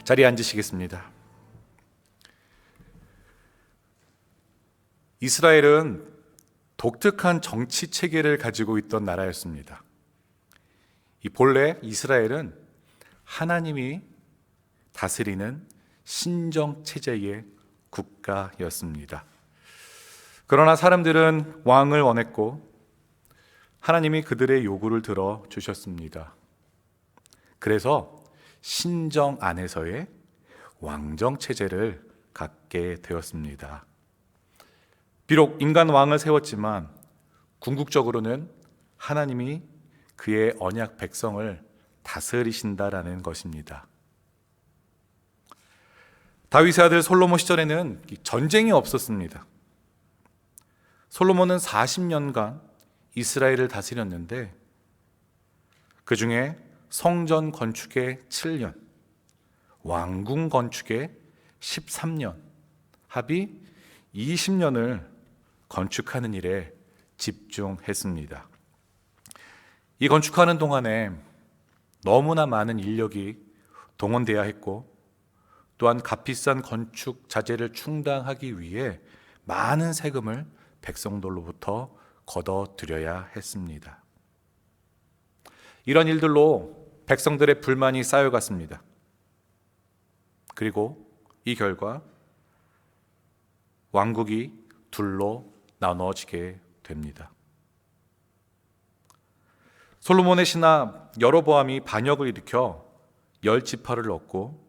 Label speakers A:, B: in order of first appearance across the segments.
A: 자리에 앉으시겠습니다. 이스라엘은 독특한 정치 체계를 가지고 있던 나라였습니다. 본래 이스라엘은 하나님이 다스리는 신정 체제의 국가였습니다. 그러나 사람들은 왕을 원했고 하나님이 그들의 요구를 들어주셨습니다. 그래서 신정 안에서의 왕정 체제를 갖게 되었습니다. 비록 인간 왕을 세웠지만 궁극적으로는 하나님이 그의 언약 백성을 다스리신다라는 것입니다. 다윗의 아들 솔로몬 시절에는 전쟁이 없었습니다. 솔로몬은 40년간 이스라엘을 다스렸는데 그 중에 성전 건축에 7년, 왕궁 건축에 13년, 합이 20년을 건축하는 일에 집중했습니다. 이 건축하는 동안에 너무나 많은 인력이 동원되어야 했고 또한 값비싼 건축 자재를 충당하기 위해 많은 세금을 백성들로부터 걷어들여야 했습니다. 이런 일들로 백성들의 불만이 쌓여갔습니다. 그리고 이 결과 왕국이 둘로 나눠지게 됩니다. 솔로몬의 신하 여로보암이 반역을 일으켜 10지파를 얻고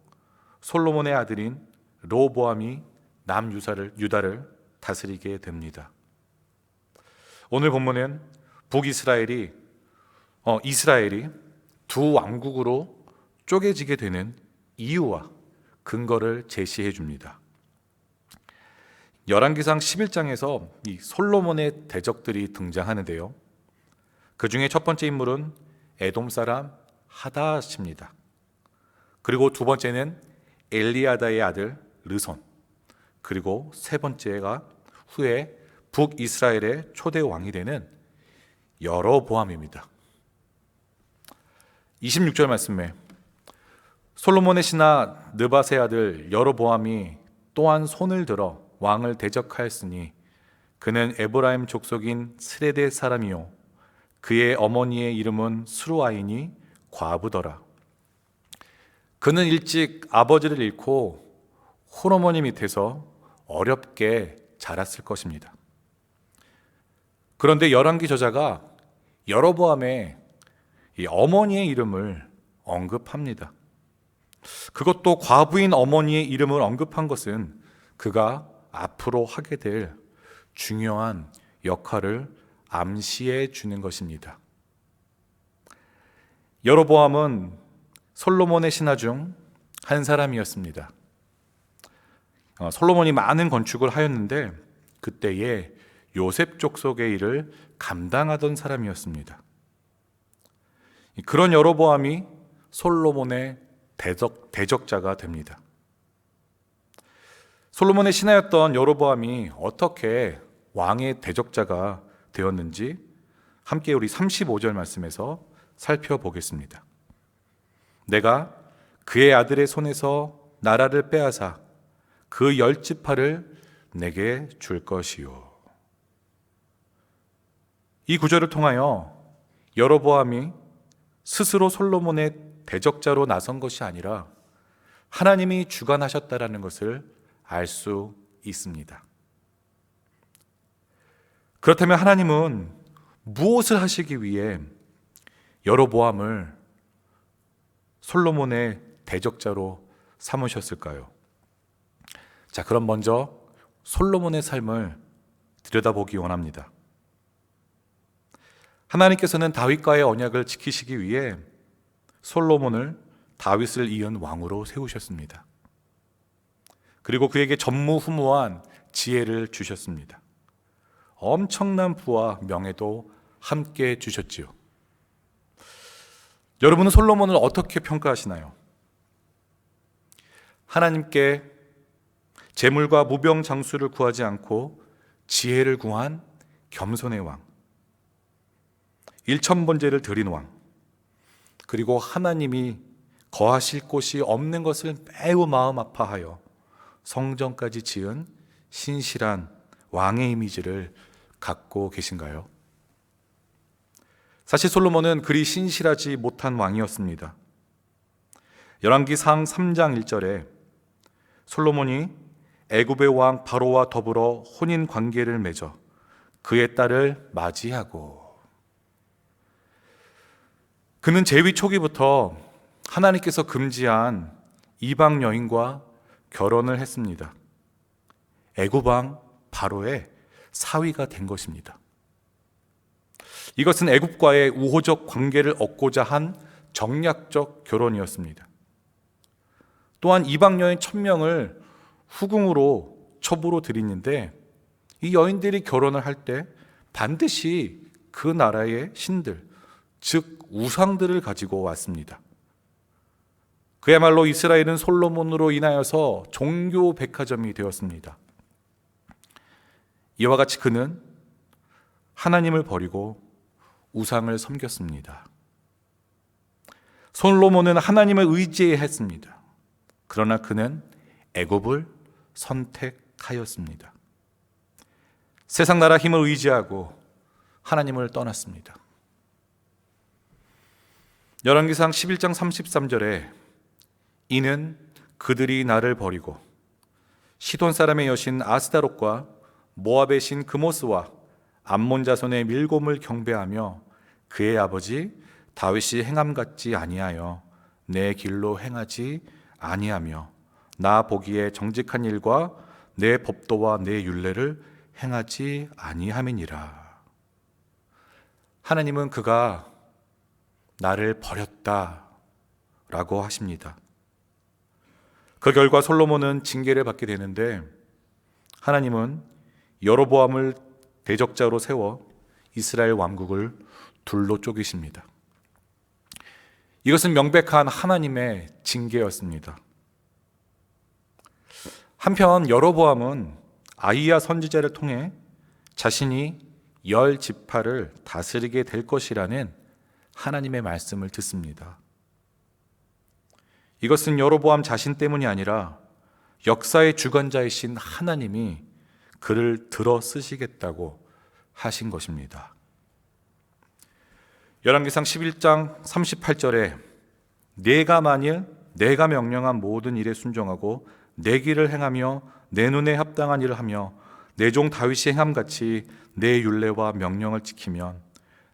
A: 솔로몬의 아들인 르호보암이 남유다를 다스리게 됩니다. 오늘 본문은 북이스라엘이 이스라엘이 두 왕국으로 쪼개지게 되는 이유와 근거를 제시해 줍니다. 열왕기상 11장에서 이 솔로몬의 대적들이 등장하는데요. 그 중에 첫 번째 인물은 에돔 사람 하닷입니다. 그리고 두 번째는 엘리아다의 아들 르손, 그리고 세 번째가 후에 북이스라엘의 초대 왕이 되는 여로보암입니다. 26절 말씀에 솔로몬의 신하 느밧의 아들 여로보암이 또한 손을 들어 왕을 대적하였으니 그는 에브라임 족속인 스레데 사람이요 그의 어머니의 이름은 스루아이니 과부더라. 그는 일찍 아버지를 잃고 홀어머니 밑에서 어렵게 자랐을 것입니다. 그런데 열왕기 저자가 여로보암의 이 어머니의 이름을 언급합니다. 그것도 과부인 어머니의 이름을 언급한 것은 그가 앞으로 하게 될 중요한 역할을 암시해 주는 것입니다. 여로보암은 솔로몬의 신하 중 한 사람이었습니다. 솔로몬이 많은 건축을 하였는데 그때에 요셉 족속의 일을 감당하던 사람이었습니다. 그런 여로보암이 솔로몬의 대적자가 됩니다. 솔로몬의 신하였던 여로보암이 어떻게 왕의 대적자가 되었는지 함께 우리 35절 말씀에서 살펴보겠습니다. 내가 그의 아들의 손에서 나라를 빼앗아 그 10지파를 내게 줄 것이요. 이 구절을 통하여 여로보암이 스스로 솔로몬의 대적자로 나선 것이 아니라 하나님이 주관하셨다라는 것을 알 수 있습니다. 그렇다면 하나님은 무엇을 하시기 위해 여로보암을 솔로몬의 대적자로 삼으셨을까요? 자, 그럼 먼저 솔로몬의 삶을 들여다보기 원합니다. 하나님께서는 다윗과의 언약을 지키시기 위해 솔로몬을 다윗을 이은 왕으로 세우셨습니다. 그리고 그에게 전무후무한 지혜를 주셨습니다. 엄청난 부와 명예도 함께 주셨지요. 여러분은 솔로몬을 어떻게 평가하시나요? 하나님께 재물과 무병장수를 구하지 않고 지혜를 구한 겸손의 왕, 일천번제를 드린 왕, 그리고 하나님이 거하실 곳이 없는 것을 매우 마음 아파하여 성전까지 지은 신실한 왕의 이미지를 갖고 계신가요? 사실 솔로몬은 그리 신실하지 못한 왕이었습니다. 열왕기상 3장 1절에 솔로몬이 애굽의 왕 바로와 더불어 혼인 관계를 맺어 그의 딸을 맞이하고, 그는 제위 초기부터 하나님께서 금지한 이방 여인과 결혼을 했습니다. 애굽 왕 바로의 사위가 된 것입니다. 이것은 애굽과의 우호적 관계를 얻고자 한 정략적 결혼이었습니다. 또한 이방 여인 1000명을 후궁으로 첩으로 들이는데, 이 여인들이 결혼을 할 때 반드시 그 나라의 신들, 즉 우상들을 가지고 왔습니다. 그야말로 이스라엘은 솔로몬으로 인하여서 종교 백화점이 되었습니다. 이와 같이 그는 하나님을 버리고 우상을 섬겼습니다. 솔로몬은 하나님을 의지했습니다. 그러나 그는 애굽을 선택하였습니다. 세상 나라 힘을 의지하고 하나님을 떠났습니다. 열왕기상 11장 33절에 이는 그들이 나를 버리고 시돈 사람의 여신 아스다롯과 모압의 신 그모스와 암몬 자손의 밀곰을 경배하며 그의 아버지 다윗이 행함 같지 아니하여 내 길로 행하지 아니하며 나 보기에 정직한 일과 내 법도와 내 율례를 행하지 아니함이니라. 하나님은 그가 나를 버렸다라고 하십니다. 그 결과 솔로몬은 징계를 받게 되는데, 하나님은 여로보암을 대적자로 세워 이스라엘 왕국을 둘로 쪼개십니다. 이것은 명백한 하나님의 징계였습니다. 한편 여로보암은 아히야 선지자를 통해 자신이 10지파를 다스리게 될 것이라는 하나님의 말씀을 듣습니다. 이것은 여로보암 자신 때문이 아니라 역사의 주관자이신 하나님이 그를 들어 쓰시겠다고 하신 것입니다. 열왕기상 11장 38절에 내가 만일 내가 명령한 모든 일에 순종하고 내 길을 행하며 내 눈에 합당한 일을 하며 내 종 다윗이 행함같이 내 율례와 명령을 지키면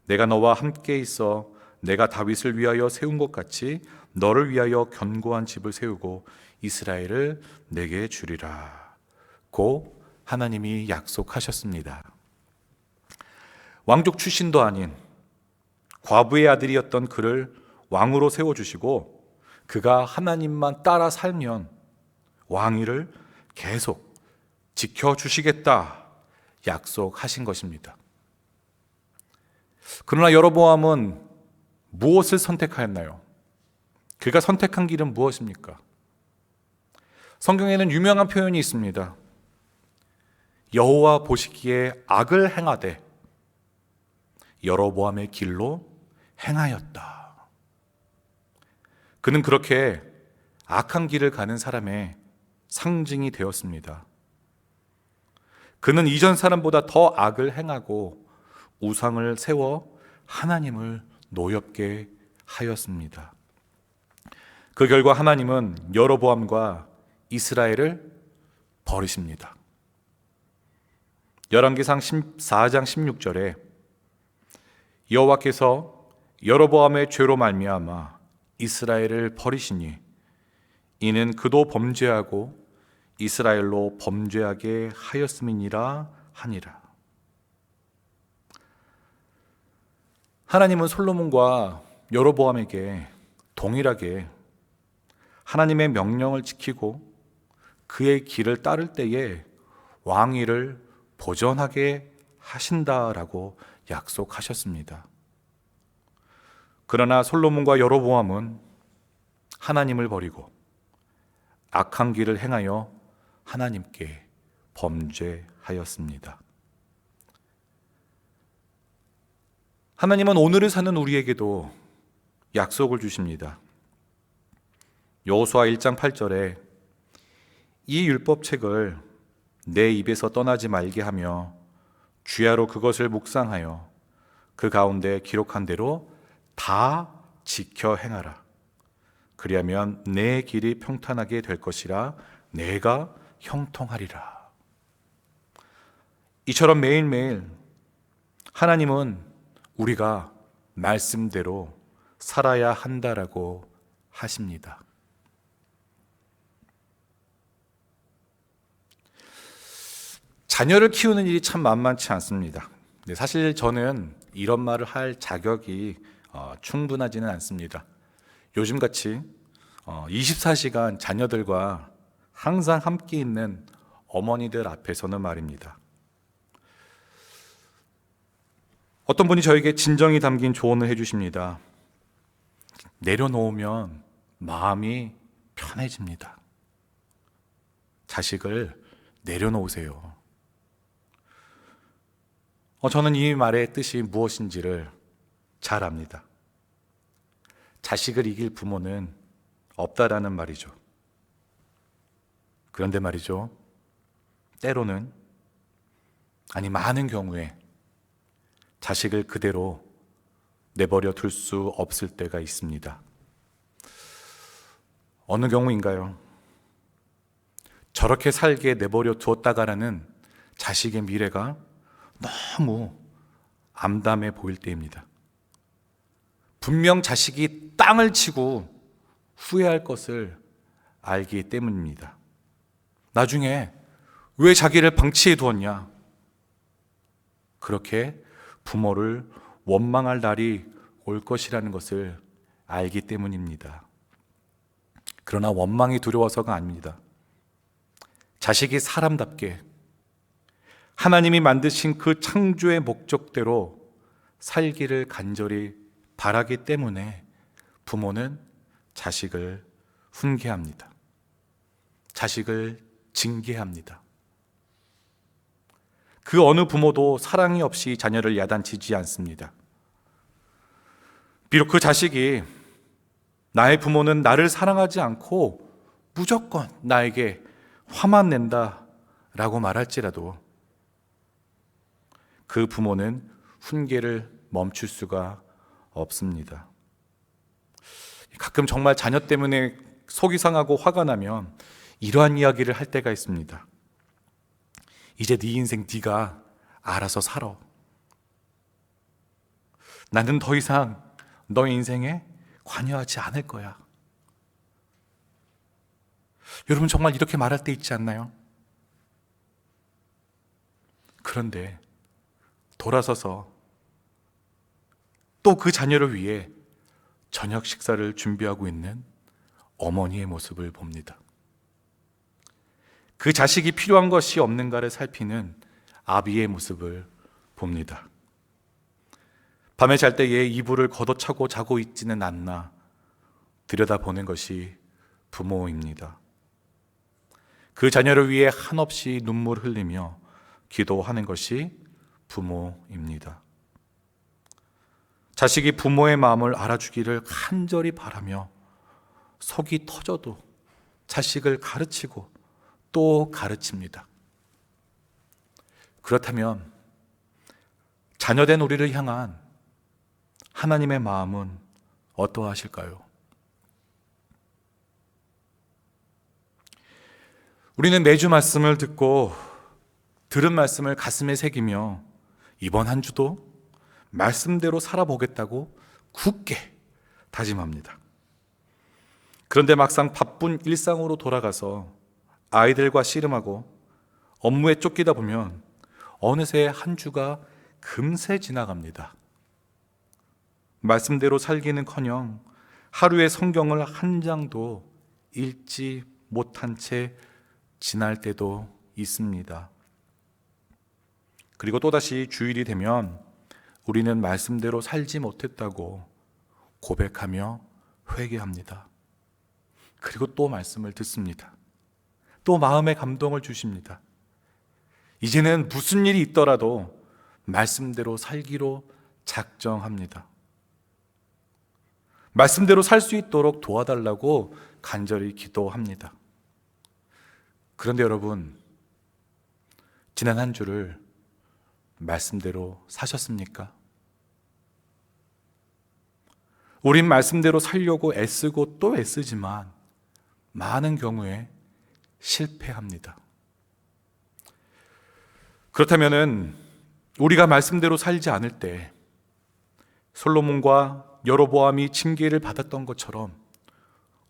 A: 내가 너와 함께 있어 내가 다윗을 위하여 세운 것 같이 너를 위하여 견고한 집을 세우고 이스라엘을 내게 주리라 고 하나님이 약속하셨습니다. 왕족 출신도 아닌 과부의 아들이었던 그를 왕으로 세워주시고, 그가 하나님만 따라 살면 왕위를 계속 지켜주시겠다 약속하신 것입니다. 그러나 여로보암은 무엇을 선택하였나요? 그가 선택한 길은 무엇입니까? 성경에는 유명한 표현이 있습니다. 여호와 보시기에 악을 행하되 여로보암의 길로 행하였다. 그는 그렇게 악한 길을 가는 사람의 상징이 되었습니다. 그는 이전 사람보다 더 악을 행하고 우상을 세워 하나님을 노엽게 하였습니다. 그 결과 하나님은 여로보암과 이스라엘을 버리십니다. 열왕기상 14장 16절에 여호와께서 여로보암의 죄로 말미암아 이스라엘을 버리시니 이는 그도 범죄하고 이스라엘로 범죄하게 하였음이니라 하니라. 하나님은 솔로몬과 여로보암에게 동일하게 하나님의 명령을 지키고 그의 길을 따를 때에 왕위를 보전하게 하신다라고 약속하셨습니다. 그러나 솔로몬과 여로보암은 하나님을 버리고 악한 길을 행하여 하나님께 범죄하였습니다. 하나님은 오늘을 사는 우리에게도 약속을 주십니다. 여호수아 1장 8절에 이 율법책을 내 입에서 떠나지 말게 하며 주야로 그것을 묵상하여 그 가운데 기록한 대로 다 지켜 행하라. 그리하면 내 길이 평탄하게 될 것이라 내가 형통하리라. 이처럼 매일매일 하나님은 우리가 말씀대로 살아야 한다라고 하십니다. 자녀를 키우는 일이 참 만만치 않습니다. 사실 저는 이런 말을 할 자격이 충분하지는 않습니다. 요즘같이 24시간 자녀들과 항상 함께 있는 어머니들 앞에서는 말입니다. 어떤 분이 저에게 진정이 담긴 조언을 해주십니다. 내려놓으면 마음이 편해집니다. 자식을 내려놓으세요. 저는 이 말의 뜻이 무엇인지를 잘 압니다. 자식을 이길 부모는 없다라는 말이죠. 그런데 말이죠, 때로는, 아니 많은 경우에 자식을 그대로 내버려 둘 수 없을 때가 있습니다. 어느 경우인가요? 저렇게 살게 내버려 두었다가라는 자식의 미래가 너무 암담해 보일 때입니다. 분명 자식이 땅을 치고 후회할 것을 알기 때문입니다. 나중에 왜 자기를 방치해 두었냐? 그렇게 부모를 원망할 날이 올 것이라는 것을 알기 때문입니다. 그러나 원망이 두려워서가 아닙니다. 자식이 사람답게 하나님이 만드신 그 창조의 목적대로 살기를 간절히 바라기 때문에 부모는 자식을 훈계합니다. 자식을 징계합니다. 그 어느 부모도 사랑이 없이 자녀를 야단치지 않습니다. 비록 그 자식이 나의 부모는 나를 사랑하지 않고 무조건 나에게 화만 낸다 라고 말할지라도 그 부모는 훈계를 멈출 수가 없습니다. 가끔 정말 자녀 때문에 속이 상하고 화가 나면 이러한 이야기를 할 때가 있습니다. 이제 네 인생 네가 알아서 살아. 나는 더 이상 너 인생에 관여하지 않을 거야. 여러분 정말 이렇게 말할 때 있지 않나요? 그런데 돌아서서 또 그 자녀를 위해 저녁 식사를 준비하고 있는 어머니의 모습을 봅니다. 그 자식이 필요한 것이 없는가를 살피는 아비의 모습을 봅니다. 밤에 잘 때 얘 이불을 걷어차고 자고 있지는 않나 들여다보는 것이 부모입니다. 그 자녀를 위해 한없이 눈물 흘리며 기도하는 것이 부모입니다. 자식이 부모의 마음을 알아주기를 간절히 바라며 속이 터져도 자식을 가르치고 또 가르칩니다. 그렇다면 자녀된 우리를 향한 하나님의 마음은 어떠하실까요? 우리는 매주 말씀을 듣고 들은 말씀을 가슴에 새기며 이번 한 주도 말씀대로 살아보겠다고 굳게 다짐합니다. 그런데 막상 바쁜 일상으로 돌아가서 아이들과 씨름하고 업무에 쫓기다 보면 어느새 한 주가 금세 지나갑니다. 말씀대로 살기는커녕 하루에 성경을 한 장도 읽지 못한 채 지날 때도 있습니다. 그리고 또다시 주일이 되면 우리는 말씀대로 살지 못했다고 고백하며 회개합니다. 그리고 또 말씀을 듣습니다. 또 마음의 감동을 주십니다. 이제는 무슨 일이 있더라도 말씀대로 살기로 작정합니다. 말씀대로 살 수 있도록 도와달라고 간절히 기도합니다. 그런데 여러분, 지난 한 주를 말씀대로 사셨습니까? 우린 말씀대로 살려고 애쓰고 또 애쓰지만 많은 경우에 실패합니다. 그렇다면은 우리가 말씀대로 살지 않을 때 솔로몬과 여로보암이 징계를 받았던 것처럼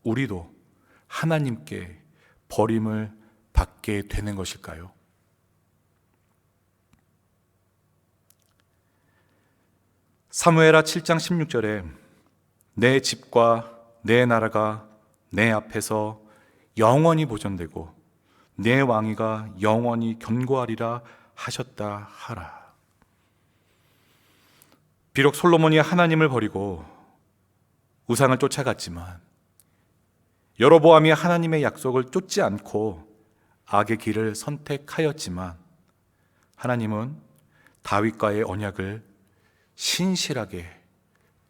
A: 우리도 하나님께 버림을 받게 되는 것일까요? 사무엘하 7장 16절에 내 집과 내 나라가 내 앞에서 영원히 보존되고 내 왕위가 영원히 견고하리라 하셨다 하라. 비록 솔로몬이 하나님을 버리고 우상을 쫓아갔지만 여로보암이 하나님의 약속을 쫓지 않고 악의 길을 선택하였지만 하나님은 다윗과의 언약을 신실하게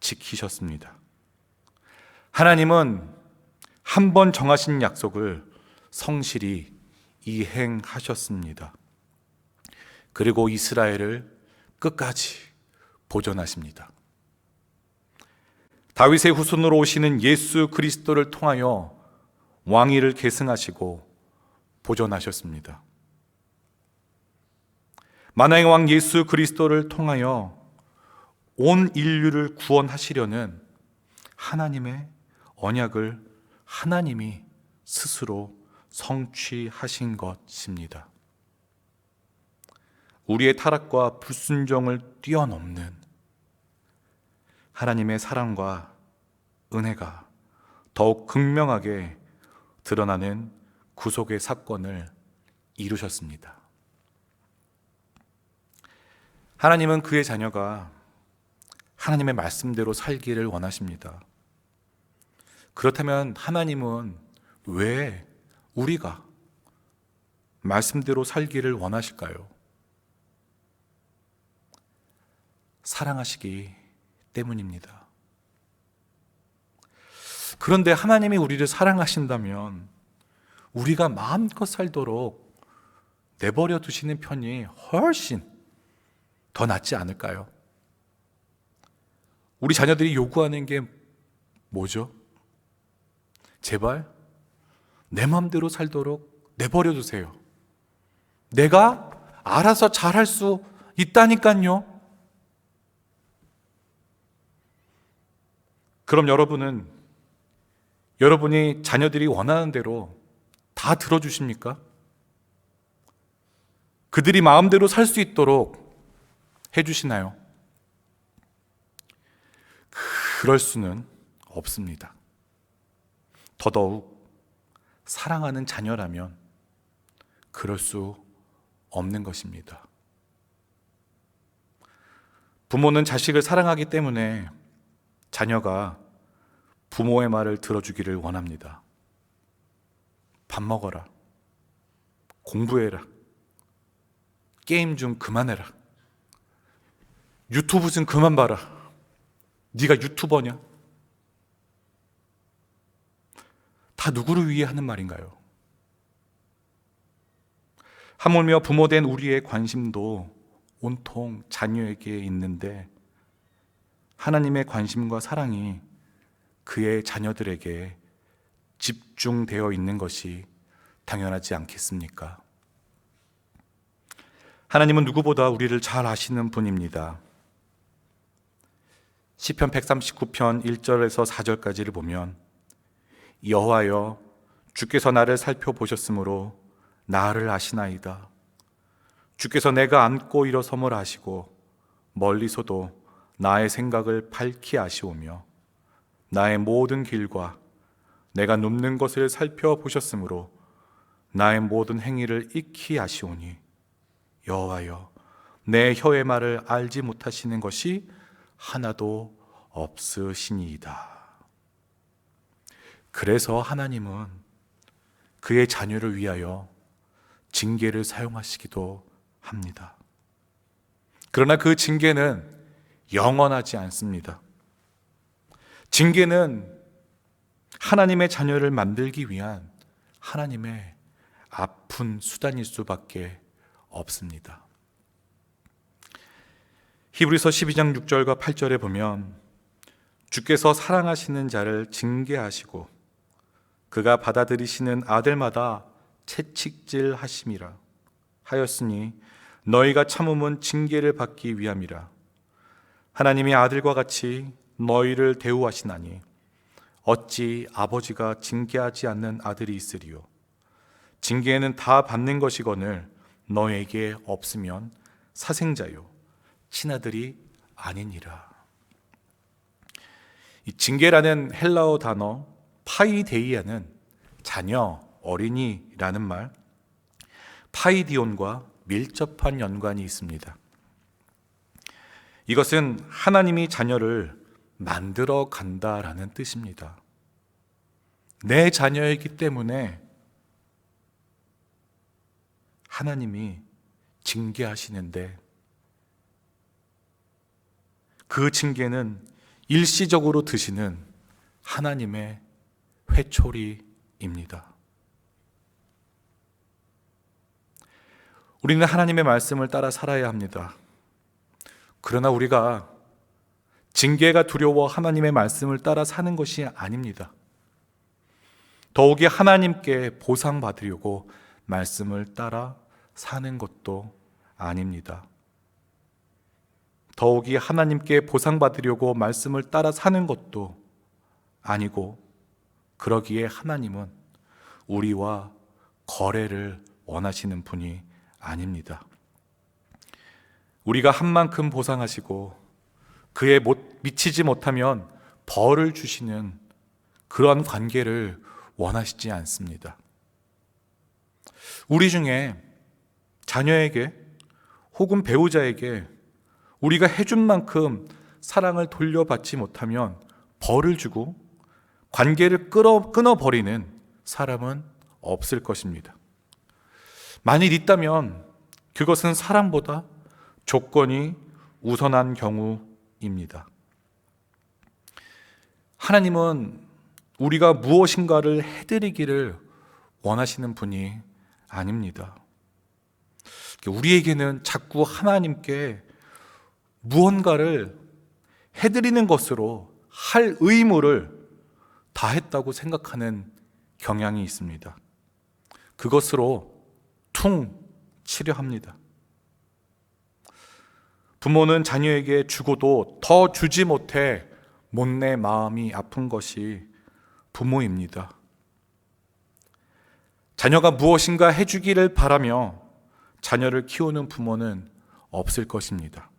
A: 지키셨습니다. 하나님은 한 번 정하신 약속을 성실히 이행하셨습니다. 그리고 이스라엘을 끝까지 보존하십니다. 다윗의 후손으로 오시는 예수 그리스도를 통하여 왕위를 계승하시고 보존하셨습니다. 만왕의 왕 예수 그리스도를 통하여 온 인류를 구원하시려는 하나님의 언약을 하나님이 스스로 성취하신 것입니다. 우리의 타락과 불순종을 뛰어넘는 하나님의 사랑과 은혜가 더욱 극명하게 드러나는 구속의 사건을 이루셨습니다. 하나님은 그의 자녀가 하나님의 말씀대로 살기를 원하십니다. 그렇다면 하나님은 왜 우리가 말씀대로 살기를 원하실까요? 사랑하시기 때문입니다. 그런데 하나님이 우리를 사랑하신다면 우리가 마음껏 살도록 내버려 두시는 편이 훨씬 더 낫지 않을까요? 우리 자녀들이 요구하는 게 뭐죠? 제발 내 마음대로 살도록 내버려 두세요. 내가 알아서 잘할 수 있다니까요. 그럼 여러분이 자녀들이 원하는 대로 다 들어주십니까? 그들이 마음대로 살 수 있도록 해주시나요? 그럴 수는 없습니다. 더더욱 사랑하는 자녀라면 그럴 수 없는 것입니다. 부모는 자식을 사랑하기 때문에 자녀가 부모의 말을 들어주기를 원합니다. 밥 먹어라. 공부해라. 게임 좀 그만해라. 유튜브 좀 그만 봐라. 네가 유튜버냐? 다 누구를 위해 하는 말인가요? 하물며 부모된 우리의 관심도 온통 자녀에게 있는데 하나님의 관심과 사랑이 그의 자녀들에게 집중되어 있는 것이 당연하지 않겠습니까? 하나님은 누구보다 우리를 잘 아시는 분입니다. 시편 139편 1절에서 4절까지를 보면 여호와여 주께서 나를 살펴보셨으므로 나를 아시나이다. 주께서 내가 앉고 일어섬을 아시고 멀리서도 나의 생각을 밝히 아시오며 나의 모든 길과 내가 눕는 것을 살펴보셨으므로 나의 모든 행위를 익히 아시오니 여호와여 내 혀의 말을 알지 못하시는 것이 하나도 없으시니이다. 그래서 하나님은 그의 자녀를 위하여 징계를 사용하시기도 합니다. 그러나 그 징계는 영원하지 않습니다. 징계는 하나님의 자녀를 만들기 위한 하나님의 아픈 수단일 수밖에 없습니다. 히브리서 12장 6절과 8절에 보면 주께서 사랑하시는 자를 징계하시고 그가 받아들이시는 아들마다 채찍질 하심이라 하였으니 너희가 참음은 징계를 받기 위함이라. 하나님이 아들과 같이 너희를 대우하시나니 어찌 아버지가 징계하지 않는 아들이 있으리요. 징계는 다 받는 것이거늘 너에게 없으면 사생자요 친아들이 아니니라. 이 징계라는 헬라어 단어 파이데이아는 자녀, 어린이라는 말 파이디온과 밀접한 연관이 있습니다. 이것은 하나님이 자녀를 만들어 간다라는 뜻입니다. 내 자녀이기 때문에 하나님이 징계하시는데 그 징계는 일시적으로 드시는 하나님의 회초리입니다. 우리는 하나님의 말씀을 따라 살아야 합니다. 그러나 우리가 징계가 두려워 하나님의 말씀을 따라 사는 것이 아닙니다. 더욱이 하나님께 보상받으려고 말씀을 따라 사는 것도 아닙니다. 더욱이 하나님께 보상받으려고 말씀을 따라 사는 것도 아니고, 그러기에 하나님은 우리와 거래를 원하시는 분이 아닙니다. 우리가 한 만큼 보상하시고 그에 미치지 못하면 벌을 주시는 그러한 관계를 원하시지 않습니다. 우리 중에 자녀에게 혹은 배우자에게 우리가 해준 만큼 사랑을 돌려받지 못하면 벌을 주고 관계를 끊어버리는 사람은 없을 것입니다. 만일 있다면 그것은 사랑보다 조건이 우선한 경우입니다. 하나님은 우리가 무엇인가를 해드리기를 원하시는 분이 아닙니다. 우리에게는 자꾸 하나님께 무언가를 해드리는 것으로 할 의무를 다했다고 생각하는 경향이 있습니다. 그것으로 퉁 치려 합니다. 부모는 자녀에게 주고도 더 주지 못해 못내 마음이 아픈 것이 부모입니다. 자녀가 무엇인가 해주기를 바라며 자녀를 키우는 부모는 없을 것입니다.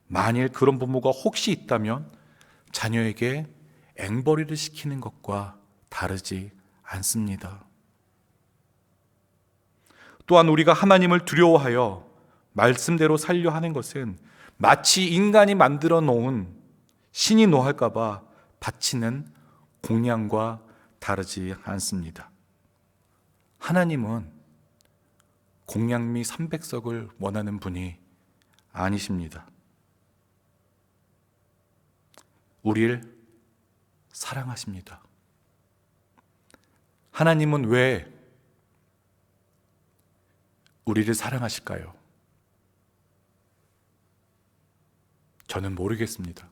A: 만일 그런 부모가 혹시 있다면 자녀에게 앵벌이를 시키는 것과 다르지 않습니다. 또한 우리가 하나님을 두려워하여 말씀대로 살려 하는 것은 마치 인간이 만들어 놓은 신이 노할까 봐 바치는 공양과 다르지 않습니다. 하나님은 공양미 300석을 원하는 분이 아니십니다. 우리를 사랑하십니다. 하나님은 왜 우리를 사랑하실까요? 저는 모르겠습니다.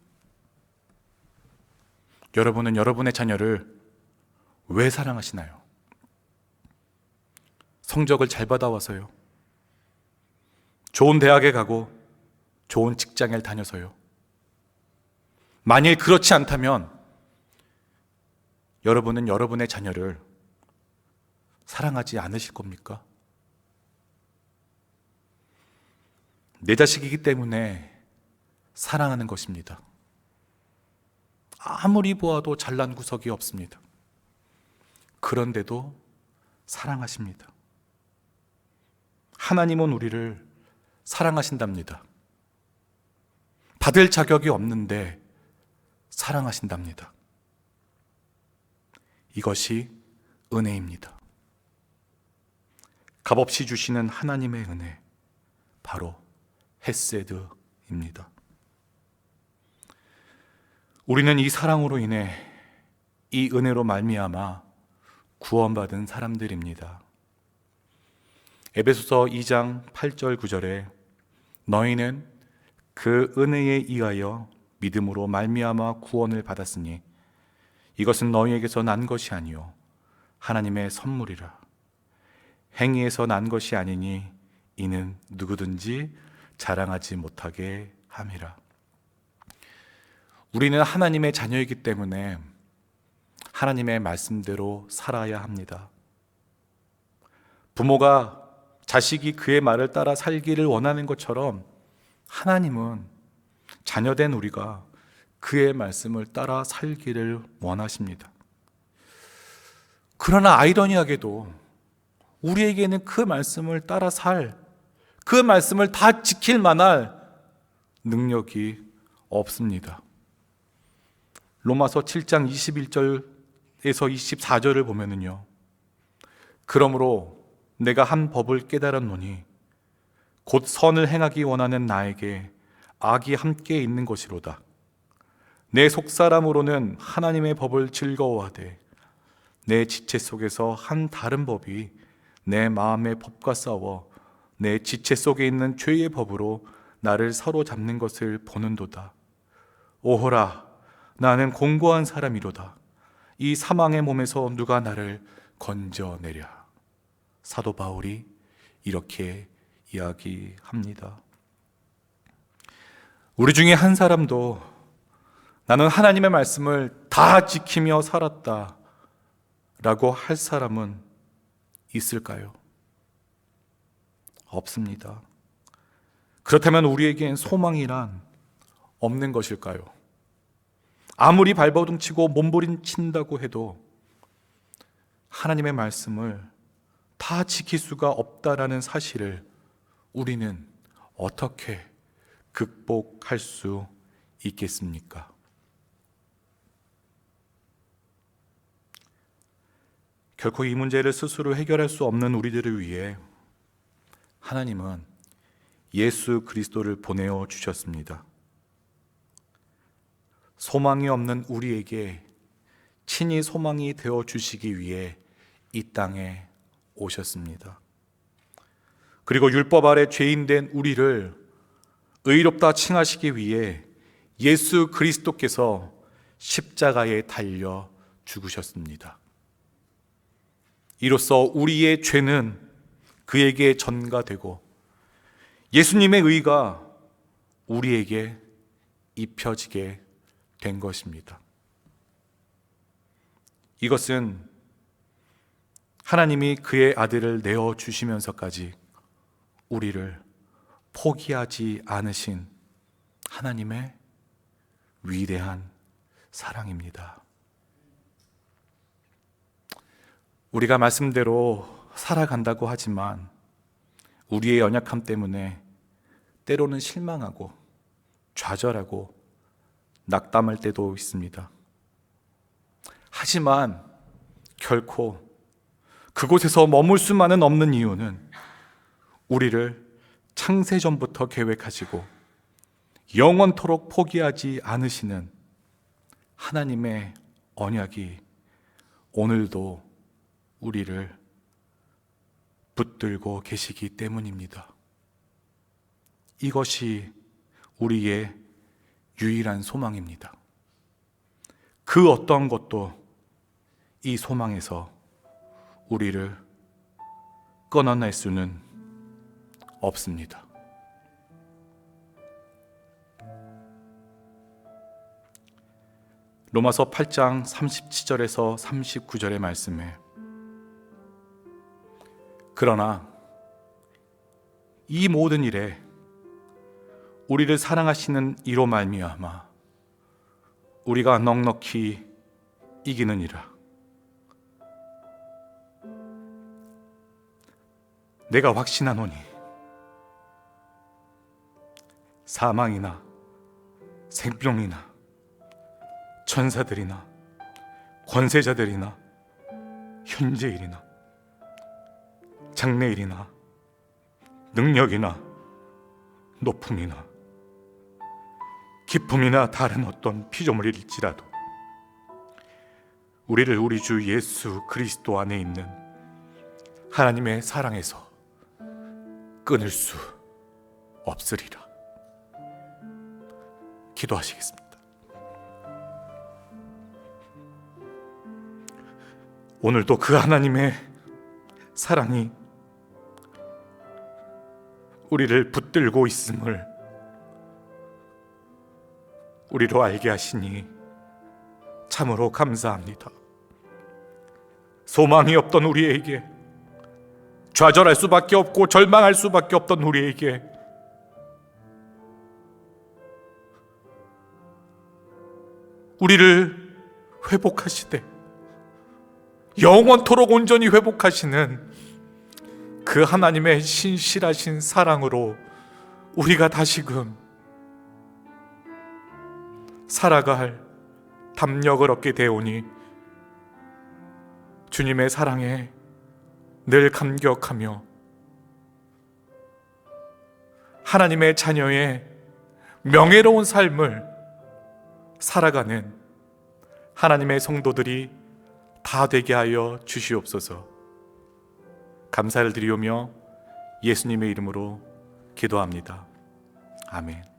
A: 여러분은 여러분의 자녀를 왜 사랑하시나요? 성적을 잘 받아와서요? 좋은 대학에 가고 좋은 직장에 다녀서요? 만일 그렇지 않다면 여러분은 여러분의 자녀를 사랑하지 않으실 겁니까? 내 자식이기 때문에 사랑하는 것입니다. 아무리 보아도 잘난 구석이 없습니다. 그런데도 사랑하십니다. 하나님은 우리를 사랑하신답니다. 받을 자격이 없는데 사랑하신답니다. 이것이 은혜입니다. 값없이 주시는 하나님의 은혜, 바로 헤세드입니다. 우리는 이 사랑으로 인해 이 은혜로 말미암아 구원받은 사람들입니다. 에베소서 2장 8절 9절에 너희는 그 은혜에 의하여 믿음으로 말미암아 구원을 받았으니 이것은 너희에게서 난 것이 아니요 하나님의 선물이라. 행위에서 난 것이 아니니 이는 누구든지 자랑하지 못하게 함이라. 우리는 하나님의 자녀이기 때문에 하나님의 말씀대로 살아야 합니다. 부모가 자식이 그의 말을 따라 살기를 원하는 것처럼 하나님은 자녀된 우리가 그의 말씀을 따라 살기를 원하십니다. 그러나 아이러니하게도 우리에게는 그 말씀을 따라 그 말씀을 다 지킬 만할 능력이 없습니다. 로마서 7장 21절에서 24절을 보면은요, 그러므로 내가 한 법을 깨달았노니 곧 선을 행하기 원하는 나에게 악이 함께 있는 것이로다. 내 속사람으로는 하나님의 법을 즐거워하되 내 지체 속에서 한 다른 법이 내 마음의 법과 싸워 내 지체 속에 있는 죄의 법으로 나를 사로잡는 것을 보는도다. 오호라, 나는 공고한 사람이로다. 이 사망의 몸에서 누가 나를 건져내랴. 사도 바울이 이렇게 이야기합니다. 우리 중에 한 사람도 나는 하나님의 말씀을 다 지키며 살았다 라고 할 사람은 있을까요? 없습니다. 그렇다면 우리에겐 소망이란 없는 것일까요? 아무리 발버둥치고 몸부림친다고 해도 하나님의 말씀을 다 지킬 수가 없다라는 사실을 우리는 어떻게 극복할 수 있겠습니까? 결코 이 문제를 스스로 해결할 수 없는 우리들을 위해 하나님은 예수 그리스도를 보내어 주셨습니다. 소망이 없는 우리에게 친히 소망이 되어 주시기 위해 이 땅에 오셨습니다. 그리고 율법 아래 죄인된 우리를 의롭다 칭하시기 위해 예수 그리스도께서 십자가에 달려 죽으셨습니다. 이로써 우리의 죄는 그에게 전가되고 예수님의 의가 우리에게 입혀지게 된 것입니다. 이것은 하나님이 그의 아들을 내어 주시면서까지 우리를 포기하지 않으신 하나님의 위대한 사랑입니다. 우리가 말씀대로 살아간다고 하지만 우리의 연약함 때문에 때로는 실망하고 좌절하고 낙담할 때도 있습니다. 하지만 결코 그곳에서 머물 수만은 없는 이유는 우리를 창세전부터 계획하시고 영원토록 포기하지 않으시는 하나님의 언약이 오늘도 우리를 붙들고 계시기 때문입니다. 이것이 우리의 유일한 소망입니다. 그 어떤 것도 이 소망에서 우리를 끊어낼 수는 없습니다. 로마서 8장 37절에서 39절의 말씀에 그러나 이 모든 일에 우리를 사랑하시는 이로 말미암아 우리가 넉넉히 이기느니라. 내가 확신하노니 사망이나 생명이나 천사들이나 권세자들이나 현재일이나 장래일이나 능력이나 높음이나 기쁨이나 다른 어떤 피조물일지라도 우리를 우리 주 예수 그리스도 안에 있는 하나님의 사랑에서 끊을 수 없으리라. 기도하시겠습니다. 오늘도 그 하나님의 사랑이 우리를 붙들고 있음을 우리로 알게 하시니 참으로 감사합니다. 소망이 없던 우리에게, 좌절할 수밖에 없고 절망할 수밖에 없던 우리에게 우리를 회복하시되 영원토록 온전히 회복하시는 그 하나님의 신실하신 사랑으로 우리가 다시금 살아갈 담력을 얻게 되오니 주님의 사랑에 늘 감격하며 하나님의 자녀의 명예로운 삶을 살아가는 하나님의 성도들이 다 되게 하여 주시옵소서. 감사를 드리오며 예수님의 이름으로 기도합니다. 아멘.